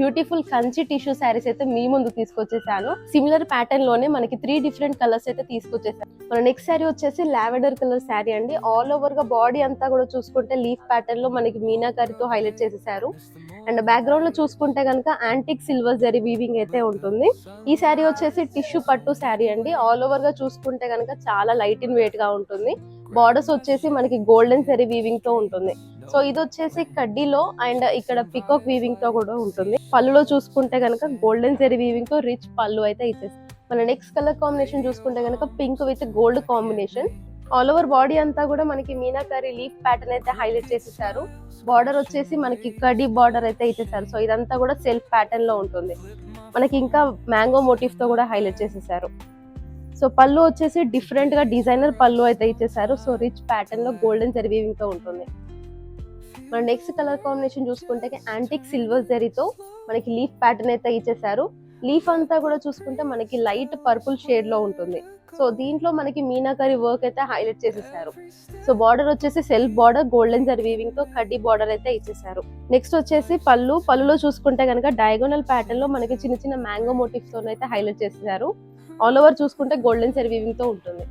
Beautiful Kanchi tissue saris అయితే మీ ముందు తీసుకొచ్చేసాను. Similar pattern లోనే మనకి 3 డిఫరెంట్ కలర్స్ అయితే తీసుకొచ్చేసాను. మన నెక్స్ట్ శారీ వచ్చేసి లావెండర్ కలర్ శారీ అండి. ఆల్ ఓవర్ గా బాడీ అంతా కూడా చూసుకుంటే లీఫ్ ప్యాటర్న్ లో మనకి మీనాకారితో హైలైట్ చేసేసారు. అండ్ బ్యాక్గ్రౌండ్ లో చూసుకుంటే కనుక యాంటిక్ సిల్వర్ జరీ వీవింగ్ అయితే ఉంటుంది. ఈ శారీ వచ్చేసి టిష్యూ పట్టు శారీ అండి. ఆల్ ఓవర్ గా చూసుకుంటే కనుక చాలా లైట్ ఇన్ వెయిట్ గా ఉంటుంది. బార్డర్స్ వచ్చేసి మనకి గోల్డెన్ జరీ వీవింగ్ తో ఉంటుంది. సో ఇది వచ్చేసి కడ్డీలో అండ్ ఇక్కడ పికాక్ వీవింగ్ తో కూడా ఉంటుంది. పళ్ళులో చూసుకుంటే కనుక గోల్డెన్ జరీ వీవింగ్ తో రిచ్ పళ్ళు అయితే ఇచ్చేస్తుంది. మన నెక్స్ట్ కలర్ కాంబినేషన్ చూసుకుంటే కనుక pink with gold combination. All over body అంతా కూడా మనకి మీనాకారి లీఫ్ ప్యాటర్న్ అయితే హైలైట్ చేసేసారు. బార్డర్ వచ్చేసి మనకి కడ్డీ బార్డర్ అయితే ఇచ్చేసారు. సో ఇదంతా కూడా సెల్ఫ్ ప్యాటర్న్ లో ఉంటుంది. మనకి ఇంకా మ్యాంగో మోటివ్ తో కూడా హైలైట్ చేసేసారు. సో పళ్ళు వచ్చేసి డిఫరెంట్ గా డిజైనర్ పళ్ళు అయితే ఇచ్చేసారు. సో రిచ్ ప్యాటర్న్ లో గోల్డెన్ జరీ వీవింగ్ తో ఉంటుంది. మన నెక్స్ట్ కలర్ కాంబినేషన్ చూసుకుంటే యాంటిక్ సిల్వర్ జరీతో మనకి లీఫ్ ప్యాటర్న్ అయితే ఇచ్చేసారు. లీఫ్ అంతా కూడా చూసుకుంటే మనకి లైట్ పర్పుల్ షేడ్ లో ఉంటుంది. సో దీంట్లో మనకి మీనాకరి వర్క్ అయితే హైలైట్ చేసేసారు. సో బార్డర్ వచ్చేసి self border golden zari weaving తో కడ్డీ బార్డర్ అయితే ఇచ్చేసారు. నెక్స్ట్ వచ్చేసి పళ్ళులో చూసుకుంటే కనుక డయాగోనల్ ప్యాటర్న్ లో మనకి చిన్న చిన్న మ్యాంగో మోటివ్స్ తో అయితే హైలైట్ చేసేసారు. ఆల్ ఓవర్ చూసుకుంటే గోల్డెన్ జరీ వీవింగ్ తో ఉంటుంది.